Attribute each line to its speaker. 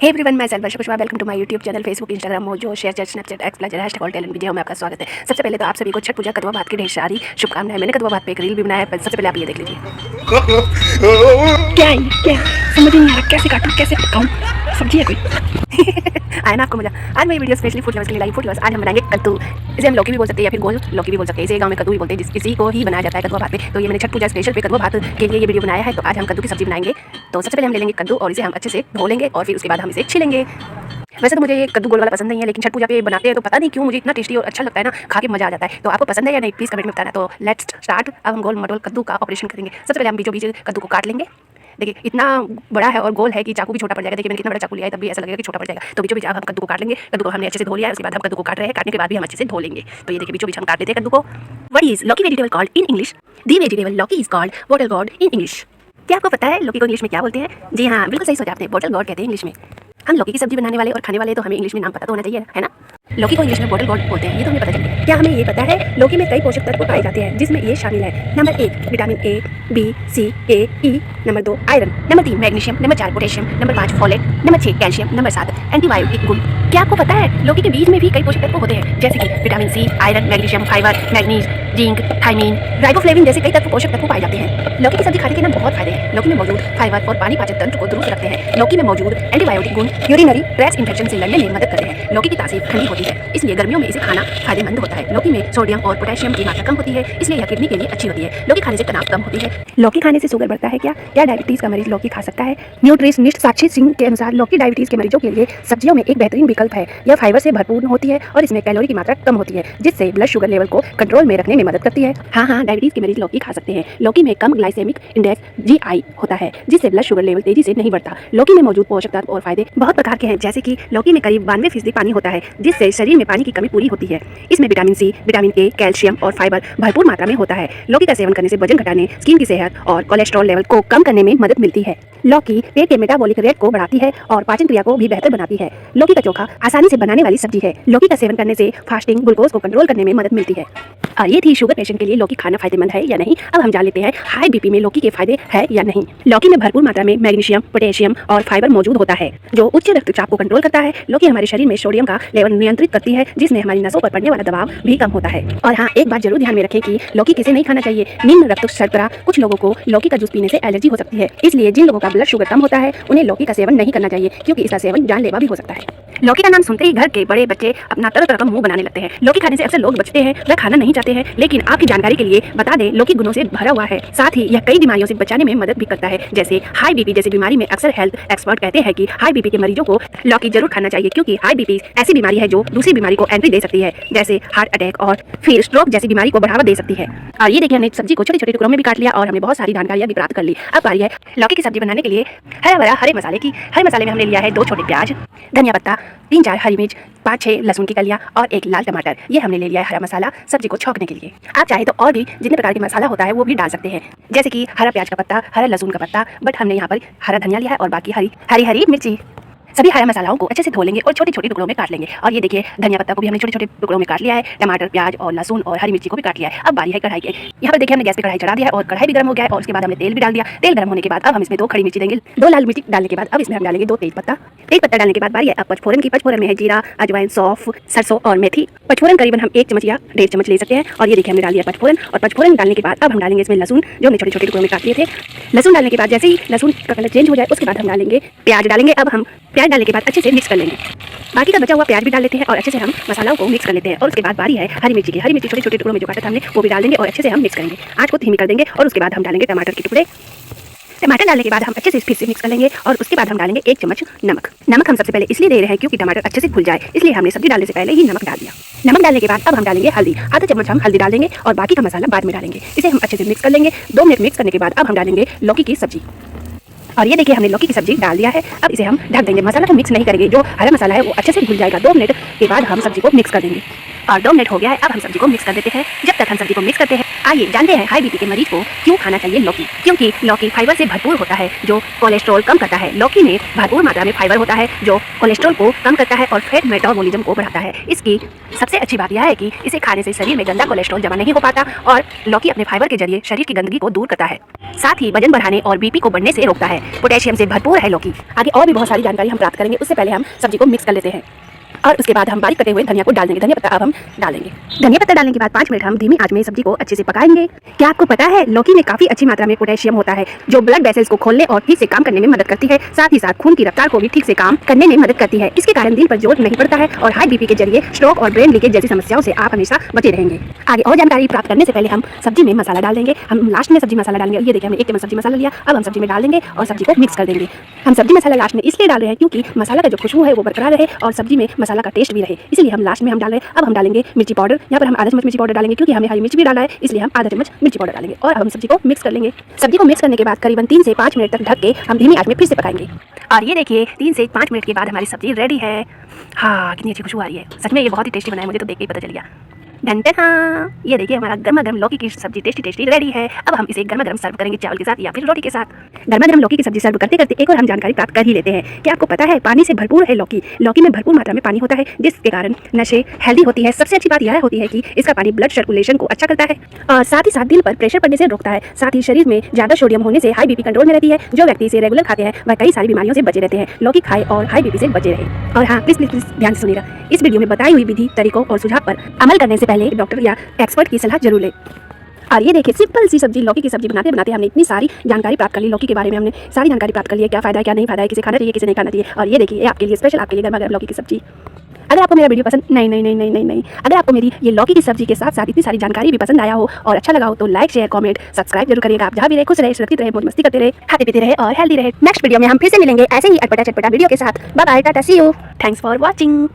Speaker 1: हे everyone, मैं Selva Pushpa. Welcome to my YouTube channel, Facebook, Instagram, Mojo, share, Snapchat, X plus hashtag all talent video में आपका स्वागत है। सबसे पहले तो आप सभी को छठ पूजा कदवा भात की ढेर सारी शुभकामनाएं। मैंने कदवा भात पे एक रील भी बनाया है, सबसे पहले आप ये देख लीजिए। क्या समझ नहीं आ रहा, कैसे काटूं कैसे खाऊं, सब्जी है कोई आया ना आपको मजा। आज मैं वीडियो स्पेशली फूड लवर्स के लिए लाई। फूड लवर्स, आज हम बनाएंगे कद्दू। इसे हम लौकी भी बोल सकते हैं या फिर गोल लौकी भी बोल सकते हैं। इसे गांव में कद्दू भी बोलते हैं, इसी को ही बनाया जाता है कद्दू भात पे। तो ये मैंने छठ पूजा स्पेशल पे कद्दू भात के लिए ये वीडियो बनाया है। तो आज हम कद्दू की सब्जी बनाएंगे। तो सबसे पहले हम ले लेंगे कद्दू और इसे हम अच्छे से धो लेंगे और फिर उसके बाद हम इसे छीलेंगे। वैसे तो मुझे ये कद्दू गोल वाला पसंद नहीं है, लेकिन छठ पूजा पे बनाते हैं तो पता नहीं क्यों मुझे इतना टेस्टी और अच्छा लगता है ना, खा के मजा आ जाता है। तो आपको पसंद है या नहीं प्लीज़ कमेंट में बताना। तो लेट्स स्टार्ट। अब हम गोल मटोल कद्दू का ऑपरेशन करेंगे। सबसे पहले हम बीचों बीच कद्दू को काट लेंगे। देखिए इतना बड़ा है और गोल है कि चाकू भी छोटा पड़ जाएगा। देखिए मैंने कितना बड़ा चाकू लिया है, तब भी ऐसा लगेगा कि छोटा पड़ जाएगा। तो बीचों बीच अब हम कद्दू को काट लेंगे। कद्दू को हमने अच्छे से धो लिया है, उसके बाद हम कद्दू को काट रहे हैं। काटने के बाद भी हम अच्छे से धो लेंगे। तो ये देखिए बीचों बीच हम काट लेते हैं कद्दू को। What is lauki vegetable called in English? The vegetable lauki is called bottle gourd in English. क्या आपको पता है लौकी को इंग्लिश में क्या बोलते हैं? जी हाँ, बिल्कुल सही सोचा आपने, बॉटल गॉर्ड कहते हैं इंग्लिश में। हम लौकी की सब्जी बनाने वाले और खाने वाले तो हमें इंग्लिश में नाम पता तो होना चाहिए, है ना। लौकी को इंग्लिश में बॉटल गॉर्ड बोलते हैं, ये तो हमें पता चलिए। क्या हमें ये पता है लौकी में कई पोषक तत्व पाए जाते हैं, जिसमें ये शामिल है। Number 1 vitamin A, B, C, A, E. Number 2 iron. Number 3 magnesium. Number 4 potassium. Number 5 folate. Number 6 calcium. Number 7 antibiotic गुण। क्या आपको पता है लौकी के बीज में भी कई पोषक तत्व होते हैं, जैसे कि vitamin C, iron, magnesium, fibre, manganese, zinc, thiamine, riboflavin जैसे कई तत्व पोषक तत्व पाए जाते हैं। लौकी की सब्जी खाने के ना बहुत फायदे हैं। लौकी में मौजूद फाइबर और पानी पाचन तंत्र को दुरुस्त रखते हैं। लौकी में मौजूद एंटीबायोटिक गुण यूरिनरी ट्रैक्ट इन्फेक्शन से लड़ने में मदद करते हैं। लौकी की तासीर ठंडी होती है, इसलिए गर्मियों में इसे खाना फायदेमंद होता है। लौकी में सोडियम और पोटेशियम की मात्रा कम होती है, इसलिए यह किडनी के लिए अच्छी होती है। लौकी खाने से तनाव कम होती है। लौकी खाने से शुगर बढ़ता है क्या डायबिटीज का मरीज लौकी खा सकता है? न्यूट्रिशनिस्ट साक्षी सिंह के अनुसार लौकी डायबिटीज के मरीजों के लिए सब्जियों में एक बेहतरीन विकल्प है। यह फाइबर से भरपूर होती है और इसमें कैलोरी की मात्रा कम होती है, जिससे ब्लड शुगर लेवल को कंट्रोल में रखने में मदद करती है। हाँ, डायबिटीज के मरीज लौकी खा सकते हैं। लौकी में कम ग्लाइसेमिक इंडेक्स GI होता है, जिससे ब्लड शुगर लेवल तेजी से नहीं बढ़ता। लौकी में मौजूद पोषक तत्व और फायदे बहुत प्रकार के हैं, जैसे कि लौकी में करीब 92% पानी होता है, जिससे शरीर में पानी की कमी पूरी होती है। इसमें vitamin C, vitamin A, calcium और फाइबर भरपूर मात्रा में होता है। लौकी का सेवन करने से वजन घटाने, स्किन की सेहत और कोलेस्ट्रॉल लेवल को कम करने में मदद मिलती है। लौकी पेट के मेटाबॉलिक रेट को बढ़ाती है और पाचन क्रिया को भी बेहतर बनाती है। लौकी का चोखा आसानी से बनाने वाली सब्जी है। लौकी का सेवन करने से फास्टिंग ग्लूकोज को कंट्रोल करने में मदद मिलती है। और ये थी शुगर पेशेंट के लिए लौकी खाना फायदेमंद है या नहीं। अब हम जान लेते हैं हाई बीपी में लौकी के फायदे है या नहीं। लौकी में भरपूर मात्रा में मैग्नीशियम, पोटेशियम और फाइबर मौजूद होता है, जो उच्च रक्तचाप को कंट्रोल करता है। लौकी हमारे शरीर में सोडियम का लेवल नियंत्रित करती है, जिसमें हमारी नसों पर पड़ने वाला दबाव भी कम होता है। और हाँ, एक बात जरूर ध्यान में रखें कि लौकी किसे नहीं खाना चाहिए। निम्न रक्त शर्करा। कुछ लोगों को लौकी का जूस पीने से एलर्जी हो सकती है, इसलिए जिन लोगों का ब्लड शुगर कम होता है उन्हें लौकी का सेवन नहीं करना चाहिए, क्योंकि इसका सेवन जानलेवा भी हो सकता है। लौकी का नाम सुनते ही घर के बड़े बच्चे अपना तरह तरह का मुंह बनाने लगते हैं। लौकी खाने से अक्सर लोग बचते हैं, वह खाना नहीं चाहते हैं, लेकिन आपकी जानकारी के लिए बता दें लौकी गुणों से भरा हुआ है। साथ ही यह कई बीमारियों से बचाने में मदद भी करता है, जैसे हाई बीपी जैसी बीमारी में अक्सर हेल्थ एक्सपर्ट कहते हैं कि हाई बीपी के मरीजों को लौकी जरूर खाना चाहिए, क्योंकि हाई बीपी ऐसी बीमारी है जो दूसरी बीमारी को एंट्री दे सकती है, जैसे हार्ट अटैक और फिर स्ट्रोक जैसी बीमारी को बढ़ावा दे सकती है। और ये देखिए हमने सब्जी को छोटे छोटे टुकड़ों में भी काट लिया और हमने बहुत सारी जानकारियां भी प्राप्त कर ली। अब बारी है लौकी की सब्जी बनाने के लिए हरे मसाले की। हरे मसाले में हमने लिया है 2 छोटे प्याज, धनिया पत्ता, 3-4 हरी मिर्च, 5-6 लहसुन की कलियां और 1 लाल टमाटर। ये हमने ले लिया है हरा मसाला सब्जी को छौंकने के लिए। आप चाहे तो और भी जितने प्रकार के मसाला होता है वो भी डाल सकते हैं, जैसे कि हरा प्याज का पत्ता, हरा लहसुन का पत्ता, बट हमने यहाँ पर हरा धनिया लिया है और बाकी हरी मिर्ची। सभी हरे मसालाओं को अच्छे से धो लेंगे और छोटे छोटे टुकड़ों में काट लेंगे। और ये देखिए धनिया पत्ता को भी हमने छोटे छोटे टुकड़ों में काट लिया है, टमाटर, प्याज और लहसुन और हरी मिर्ची को भी काट लिया है। अब बारी है कढ़ाई की। यहाँ पर देखिए हमने गैस पे कढ़ाई चढ़ा दिया है और कढ़ाई भी गर्म हो गया है और उसके बाद हमने तेल भी डाल दिया। तेल गर्म होने के बाद अब हम इसमें 2 खड़ी मिर्ची देंगे, 2 लाल मिर्ची डालने के बाद अब इसमें हम डालेंगे 2 तेज पत्ता डालने के बाद बारी है अब पचफोरन की। पचफोरन में है जीरा, अजवाइन, सौंफ, सरसों और मेथी। पचफोरन करीबन हम 1 चम्मच या 1.5 चम्मच ले सकते हैं। और ये देखिए हमने डाल दिया पचफोरन। और पचफोरन डालने के बाद अब हम डालेंगे इसमें लहसुन, जो हमने छोटे छोटे टुकड़ों में काट लिए थे। लहसुन डालने के बाद जैसे ही लहसुन का कलर चेंज हो जाए उसके बाद हम डालेंगे प्याज डालेंगे। अब हम प्याज डालने के बाद अच्छे से मिक्स कर लेंगे। बाकी का बचा हुआ प्याज भी डाल लेते हैं और अच्छे से हम मसालों को मिक्स कर लेते हैं। और उसके बाद बारी है हरी मिर्ची की। हरी मिर्ची छोटे छोटे टुकड़ों में जो काटा था हमने वो भी डाल देंगे और अच्छे से हम मिक्स करेंगे। आँच को धीमी कर देंगे और उसके बाद हम डालेंगे टमाटर के टुकड़े। टमाटर डालने के बाद हम अच्छे से फिर से मिक्स कर लेंगे और उसके बाद हम डालेंगे 1 चम्मच नमक। नमक हम सबसे पहले इसलिए दे रहे हैं क्योंकि टमाटर अच्छे से घुल जाए, इसलिए हमने सब्जी डालने से पहले ही नमक डाल दिया। नमक डालने के बाद अब हम डालेंगे हल्दी। आधा चम्मच हम हल्दी डाल देंगे और बाकी का मसाला बाद में डालेंगे। इसे हम अच्छे से मिक्स कर लेंगे। 2 मिनट मिक्स करने के बाद अब हम डालेंगे लौकी की सब्जी। और ये देखिए हमने लौकी की सब्जी डाल दिया है। अब इसे हम ढक देंगे। मसाला को मिक्स नहीं करेंगे, जो हरा मसाला है वो अच्छे से घुल जाएगा। 2 मिनट के बाद हम सब्जी को मिक्स कर देंगे। और 2 मिनट हो गया है। अब हम सब्जी को मिक्स कर देते हैं। जब तक हम सब्जी को मिक्स करते हैं, आइए जानते हैं हाई बीपी के मरीज को क्यों खाना चाहिए लौकी। क्योंकि लौकी फाइबर से भरपूर होता है जो कोलेस्ट्रॉल कम करता है। लौकी में भरपूर मात्रा में फाइबर होता है जो कोलेस्ट्रॉल को कम करता है और फैट मेटाबॉलिज्म को बढ़ाता है। इसकी सबसे अच्छी बात यह है कि इसे खाने से शरीर में गंदा कोलेस्ट्रॉल जमा नहीं हो पाता और लौकी अपने फाइबर के जरिए शरीर की गंदगी को दूर करता है। साथ ही वजन बढ़ाने और बीपी को बढ़ने से रोकता है। पोटेशियम से भरपूर है लौकी। आगे और भी बहुत सारी जानकारी हम प्राप्त करेंगे, उससे पहले हम सब्जी को मिक्स कर लेते हैं और उसके बाद हम बारीक कटे हुए धनिया को डाल देंगे। धनिया पत्ता अब हम डालेंगे। धनिया पत्ता डालने के बाद 5 मिनट हम धीमी आंच में सब्जी को अच्छे से पकाएंगे। क्या आपको पता है लौकी में काफी अच्छी मात्रा में पोटेशियम होता है जो ब्लड वेसल्स को खोलने और ठीक से काम करने में मदद करती है। साथ ही साथ खून की रफ्तार को भी ठीक से काम करने में मदद करती है। इसके कारण दिल पर जोर नहीं पड़ता है और हाई बीपी के जरिए स्ट्रोक और ब्रेन लीकेज जैसी समस्याओं से आप हमेशा बचे रहेंगे। आगे और जानकारी प्राप्त करने से पहले हम सब्जी में मसाला डाल देंगे। हम लास्ट में सब्जी मसाला डालेंगे। ये देखिए हमने 1 चम्मच सब्जी मसाला लिया। अब हम सब्जी में डाल देंगे और सब्जी को मिक्स कर देंगे। हम सब्जी मसाला लास्ट में इसलिए डाल रहे हैं क्योंकि मसाला का जो खुशबू है वो बरकरार रहे और सब्जी में मसाला का टेस्ट भी रहे, इसलिए हम लास्ट में हम डाल रहे हैं। अब हम डालेंगे मिर्ची पाउडर। यहाँ पर हम आधा चम्मच मिर्ची पाउडर डालेंगे क्योंकि हमने हरी मिर्च भी डाला है, इसलिए हम आधा चम्मच मिर्ची पाउडर डालेंगे और अब हम सब्जी को मिक्स कर लेंगे। सब्जी को मिक्स करने के बाद करीबन 3 से 5 मिनट तक ढक के हम धीमी आंच में फिर से पकाएंगे। और ये देखिए 3 से 5 मिनट के बाद हमारी सब्जी रेडी है। हाँ, कितनी अच्छी खुशबू आ रही है। सच में ये बहुत ही टेस्टी बना है, मुझे तो देख के ही पता चल गया। हाँ, ये देखिए हमारा गर्मा गर्म लौकी की सब्जी टेस्टी रेडी है। अब हम इसे गर्मा गर्म सर्व करेंगे चावल के साथ या फिर रोटी के साथ। गर्मा गर्म लौकी की सब्जी सर्व करते करते एक और हम जानकारी प्राप्त कर ही लेते हैं। क्या आपको पता है पानी से भरपूर है लौकी। लौकी में भरपूर मात्रा में पानी होता है जिसके कारण नशे हेल्दी होती है। सबसे अच्छी बात यह होती है कि इसका पानी ब्लड सर्कुलेशन को अच्छा करता है और साथ ही साथ दिल पर प्रेशर पड़ने से रोकता है। साथ ही शरीर में ज्यादा सोडियम होने से हाई बीपी कंट्रोल में रहती है। जो व्यक्ति इसे रेगुलर खाते हैं वह कई सारी बीमारियों से बचे रहते हैं। लौकी खाए और हाई बीपी से बचे रहे। और हाँ, प्लीज ध्यान से सुनिएगा, इस वीडियो में बताई हुई विधि, तरीकों और सुझाव पर अमल करने से पहले डॉक्टर या एक्सपर्ट की सलाह जरूर लें। और ये देखिए सिंपल सी सब्जी लौकी की सब्जी बनाते बनाते हमने इतनी सारी जानकारी प्राप्त कर ली। लौकी के बारे में हमने सारी जानकारी प्राप्त कर ली है, क्या फायदा है क्या नहीं फायदा है, किसे खाना चाहिए किसे नहीं खाना चाहिए। और ये देखिए आपके लिए स्पेशल आपके लिए गर्मा गर्म लौकी की सब्जी। अगर आपको मेरा वीडियो पसंद नहीं अगर आपको मेरी ये लौकी की सब्जी के साथ साथ इतनी सारी जानकारी भी पसंद आया हो और अच्छा लगा हो तो लाइक शेयर कमेंट सब्सक्राइब जरूर करिएगा। आप जहाँ भी रहे खुश रहे, सुरक्षित रहे, मौज मस्ती करते रहे, खाते पीते रहे और हेल्दी रहे। नेक्स्ट वीडियो में हम फिर से मिलेंगे ऐसे ही अटपटा चटपटा वीडियो के साथ। Bye bye, tata, see you, thanks for watching.